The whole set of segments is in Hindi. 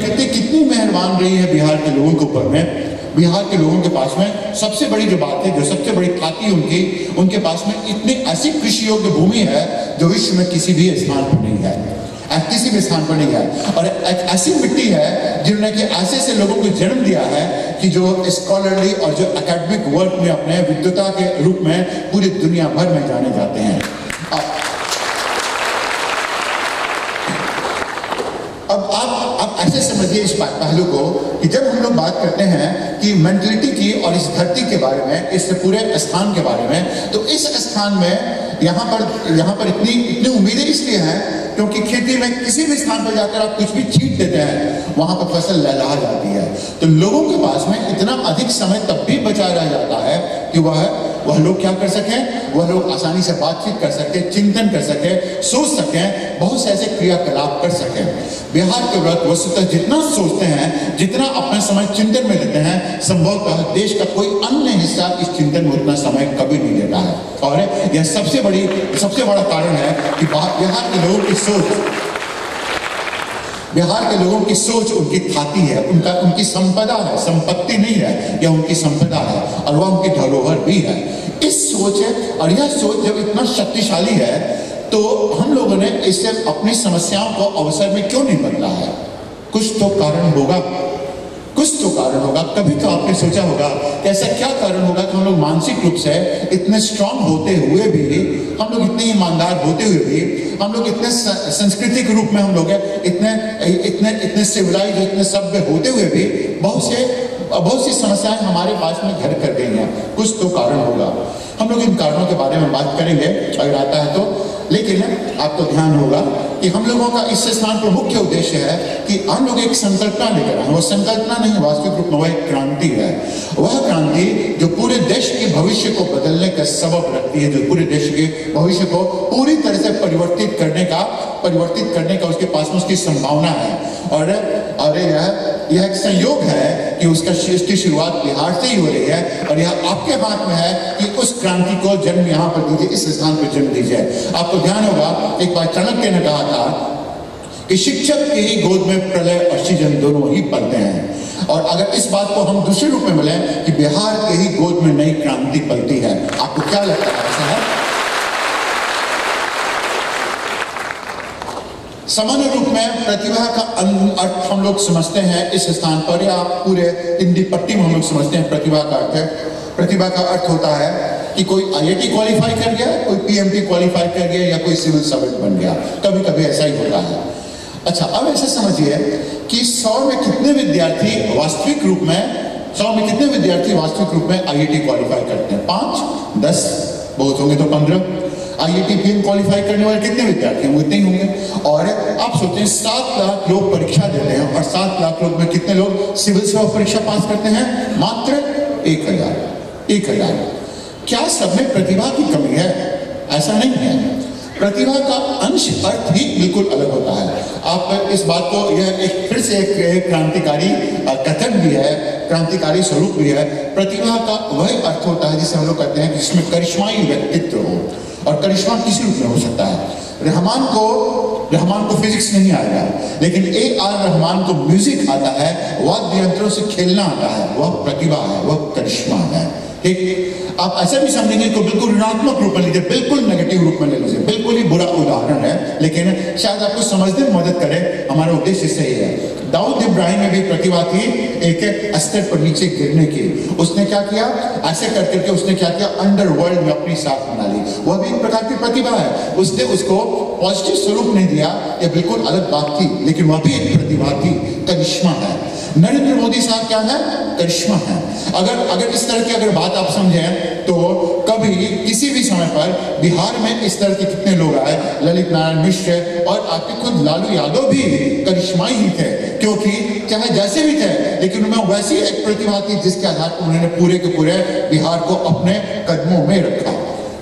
प्रकृति कितनी मेहरबान रही है बिहार के लोगों के ऊपर में। बिहार के लोगों के पास में सबसे बड़ी जो बात है, जो सबसे बड़ी खाती उनके पास में इतनी ऐसी कृषि योग्य भूमि है जो विश्व में किसी भी स्थान पर नहीं है, किसी भी स्थान पर नहीं है। और ऐसी मिट्टी है जिन्होंने कि ऐसे लोगों को जन्म दिया है कि जो स्कॉलरली और जो एकेडमिक वर्क में अपने विद्वता के रूप में पूरी दुनिया भर में जाने जाते हैं। अब आप ऐसे समझिए इस पहलू को कि जब हम लोग बात करते हैं कि मेंटलिटी की और इस धरती के बारे में, इस पूरे स्थान के बारे में, तो इस स्थान में यहाँ पर इतनी उम्मीदें इसलिए हैं क्योंकि खेती में किसी भी स्थान पर जाकर आप कुछ भी छींट देते हैं, वहां पर फसल लहलहा जाती है। तो लोगों के पास में इतना अधिक समय तब भी बचा रह जाता है कि वह लोग क्या कर सकें, वह लोग आसानी से बातचीत कर सके, चिंतन कर सके, सोच सकें, बहुत से ऐसे क्रियाकलाप कर सकें। बिहार के लोग वस्तुतः जितना सोचते हैं, जितना अपना समय चिंतन में देते हैं, संभवतः देश का कोई अन्य हिस्सा इस चिंतन में उतना समय कभी नहीं देता है। और यह सबसे बड़ा कारण है कि बिहार के लोगों की सोच उनकी खाती है, उनकी संपदा है, संपत्ति नहीं है, यह उनकी संपदा है और वह उनकी धरोहर भी है। इस सोच है, और यह सोच जब इतना शक्तिशाली है तो हम लोगों ने इससे अपनी समस्याओं को अवसर में क्यों नहीं बदला है? कुछ तो कारण होगा, कभी तो आपने सोचा होगा कि ऐसा क्या कारण होगा कि हम लोग मानसिक रूप से इतने स्ट्रांग होते हुए भी, हम लोग इतने ईमानदार होते हुए भी, हम लोग इतने सांस्कृतिक रूप में हम लोग इतने सिविलाइज, इतने सभ्य होते हुए भी बहुत सी समस्याएं हमारे पास में घर कर गई हैं। कुछ तो कारण होगा, हम लोग इन कारणों के बारे में बात करेंगे अगर आता है तो। लेकिन आपको ध्यान होगा कि हम लोगों का इस स्थान पर मुख्य उद्देश्य है कि हम लोग एक संकल्पना लेकर आए। वो संकल्पना नहीं, वास्तविक रूप में वह एक क्रांति है। वह क्रांति जो पूरे देश के भविष्य को बदलने का सबब रखती है, जो पूरे देश के भविष्य को पूरी तरह से परिवर्तित करने का उसके पास में उसकी संभावना है। और यह एक संयोग है कि उसकी शुरुआत बिहार से ही हो रही है और यह आपके हाथ में है कि उस क्रांति को जन्म यहाँ पर दीजिए, इस स्थान पर जन्म दीजिए। आपको ध्यान होगा एक बार चाणक्य ने कहा था कि शिक्षक के ही गोद में प्रलय और सृजन दोनों ही पलते हैं। और अगर इस बात को हम दूसरे रूप में बोले कि बिहार के ही गोद में नई क्रांति पलती है, आपको क्या लगता है ऐसा है? सामान्य रूप में प्रतिभा का अर्थ हम लोग समझते हैं इस स्थान पर, या पूरे हिंदी पट्टी में हम लोग समझते हैं प्रतिभा का अर्थ है। प्रतिभा का अर्थ होता है कि कोई IIT क्वालिफाई कर गया, कोई PMT क्वालिफाई कर गया, या कोई सिविल सर्वेंट बन गया। कभी कभी ऐसा ही होता है। अच्छा, अब ऐसे समझिए कि 100 में कितने विद्यार्थी वास्तविक रूप में IIT क्वालिफाई करते हैं? 5, 10, बहुत होंगे तो 15। IIT PM क्वालिफाई करने वाले कितने विद्यार्थी हैं? उतने ही होंगे। और आप सोचें 7 लाख लोग परीक्षा देते हैं और 7 लाख लोग में कितने लोग सिविल सेवा परीक्षा पास करते हैं? मात्र 1000। क्या सब में प्रतिभा की कमी है? ऐसा नहीं है। प्रतिभा का अंश अर्थ ही बिल्कुल अलग होता है। आप इस बात को, यह एक फिर से एक क्रांतिकारी कथन भी है, क्रांतिकारी स्वरूप भी है। प्रतिभा का वही अर्थ होता है जिसे हम लोग कहते हैं कि जिसमें करिश्माई व्यक्तित्व हो, और करिश्मा किसी रूप में हो सकता है। रहमान को फिजिक्स नहीं आएगा, लेकिन AR रहमान को म्यूजिक आता है, वाद्य यंत्रों से खेलना आता है। वह प्रतिभा है, वह करिश्मा है। ठीक, आप ऐसा भी समझेंगे तो बिल्कुल ऋणात्मक रूप में लीजिए, बिल्कुल नेगेटिव रूप में ले लीजिए, बिल्कुल ही बुरा उदाहरण है, लेकिन शायद आपको समझने में मदद करे। हमारा उद्देश्य सही है। दाऊद इब्राहिम में भी प्रतिभा थी एक स्तर पर नीचे गिरने की। उसने क्या किया? ऐसे करके उसने क्या किया? अंडरवर्ल्ड में अपनी साख बना ली। वह भी एक प्रकार की प्रतिभा है। उसने उसको पॉजिटिव स्वरूप नहीं दिया, यह बिल्कुल अलग बात थी, लेकिन वह भी एक प्रतिभा थी, करिश्मा है। नरेंद्र मोदी साहब क्या है? करिश्मा है। अगर इस तरह की अगर बात आप समझें तो कभी किसी भी समय पर बिहार में इस तरह के कितने लोग आए, ललित नारायण मिश्र और आपके खुद लालू यादव भी करिश्माई ही थे, क्योंकि चाहे जैसे भी थे, लेकिन उनमें वैसी एक प्रतिभा थी जिसके आधार पर उन्होंने पूरे के पूरे बिहार को अपने कदमों में रखा।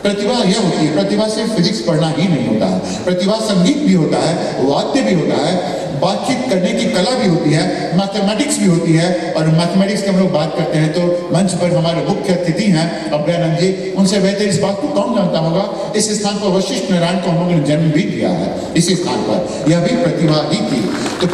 प्रतिभा यह होती है, प्रतिभा सिर्फ फिजिक्स पढ़ना ही नहीं होता है, प्रतिभा संगीत भी होता है, वाद्य भी होता है, बातचीत करने की कला भी होती है, मैथमेटिक्स भी होती है। और मैथमेटिक्स की हम लोग बात करते हैं तो मंच पर हमारे मुख्य अतिथि हैं अभ्यानंद जी, उनसे बेहतर इस बात को कौन जानता होगा। इस स्थान पर वशिष्ठ नारायण को हम लोगों ने जन्म भी दिया है, इसी स्थान पर, यह भी प्रतिभा ही थी। तो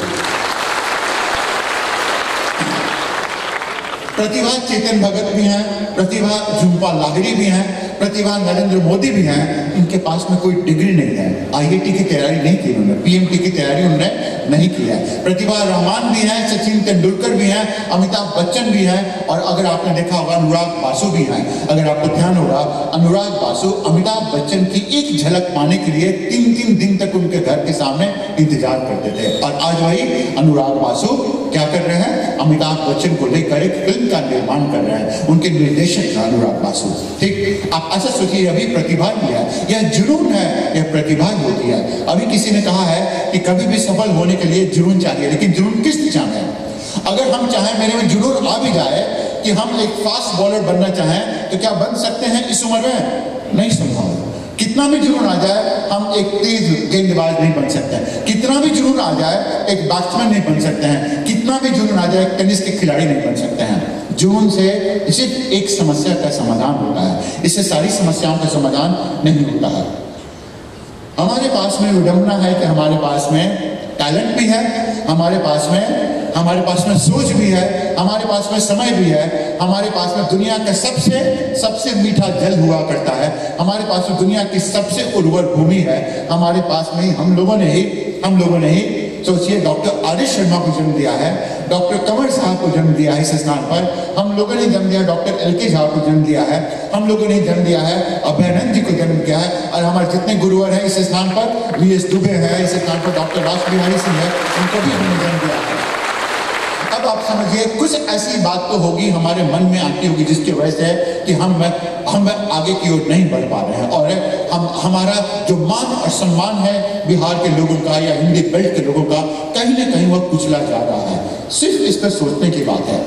प्रतिभा चेतन भगत भी हैं, प्रतिभा झुम्पा लाहिड़ी भी हैं, प्रतिभा नरेंद्र मोदी भी हैं। इनके पास में कोई डिग्री नहीं है, IIT की तैयारी नहीं की उन्होंने, PMT की तैयारी उन्होंने नहीं की है। प्रतिभा रहमान भी हैं, सचिन तेंदुलकर भी हैं, अमिताभ बच्चन भी हैं, और अगर आपने देखा होगा अनुराग बासु भी हैं। अगर आपको ध्यान होगा, अनुराग बासु अमिताभ बच्चन की एक झलक पाने के लिए 3-3 दिन तक उनके घर के सामने इंतजार करते थे, और आज वही अनुराग बासु क्या कर रहे हैं, अमिताभ बच्चन को लेकर एक फिल्म का निर्माण कर रहे हैं। उनके निर्देशक हैं अनुराग बासु। ठीक, आप ऐसा सोचिए, अभी प्रतिभा ही है, यह जुनून है, यह प्रतिभा ही होती है। अभी किसी ने कहा है कि कभी भी सफल होने के लिए जुनून चाहिए, लेकिन जुनून किस दिशा में है? अगर हम चाहें, मेरे में जुनून आ भी जाए कि हम एक फास्ट बॉलर बनना चाहें, तो क्या बन सकते हैं इस उम्र में? नहीं संभव। कितना भी जुनून आ जाए, हम एक तेज गेंदबाज नहीं बन सकते हैं। कितना भी जुनून आ जाए, एक बैट्समैन नहीं बन सकते हैं। कितना भी जुनून आ जाए, टेनिस के खिलाड़ी नहीं बन सकते हैं। जुनून से सिर्फ एक समस्या का समाधान होता है, इससे सारी समस्याओं का समाधान नहीं होता है। हमारे पास में विडंबना है कि हमारे पास में टैलेंट भी है, हमारे पास में सोच भी है, हमारे पास में समय भी है, हमारे पास में दुनिया का सबसे मीठा जल हुआ करता है, हमारे पास में दुनिया की सबसे उर्वर भूमि है, हमारे पास में ही हम लोगों ने ही सोचिए, डॉक्टर आर एस शर्मा को जन्म दिया है, डॉक्टर कंवर साहब को जन्म दिया है इस स्थान पर, हम लोगों ने जन्म दिया, डॉक्टर LK झा को जन्म दिया है, हम लोगों ने जन्म दिया है, अभयानंद जी को जन्म दिया है, और हमारे जितने गुरुवर हैं इस स्थान पर, VS दुबे है इस स्थान पर, डॉक्टर रासबिहारी सिंह है, उनको भी हमने जन्म दिया है। अब आप समझिए, कुछ ऐसी बात तो होगी हमारे मन में आती होगी जिसकी वजह से कि हम आगे की ओर नहीं बढ़ पा रहे हैं, और हमारा जो मान और सम्मान है बिहार के लोगों का या हिंदी बेल्ट के लोगों का, कहीं ना कहीं वह कुचला जा रहा है। सिर्फ इस पर सोचने की बात है।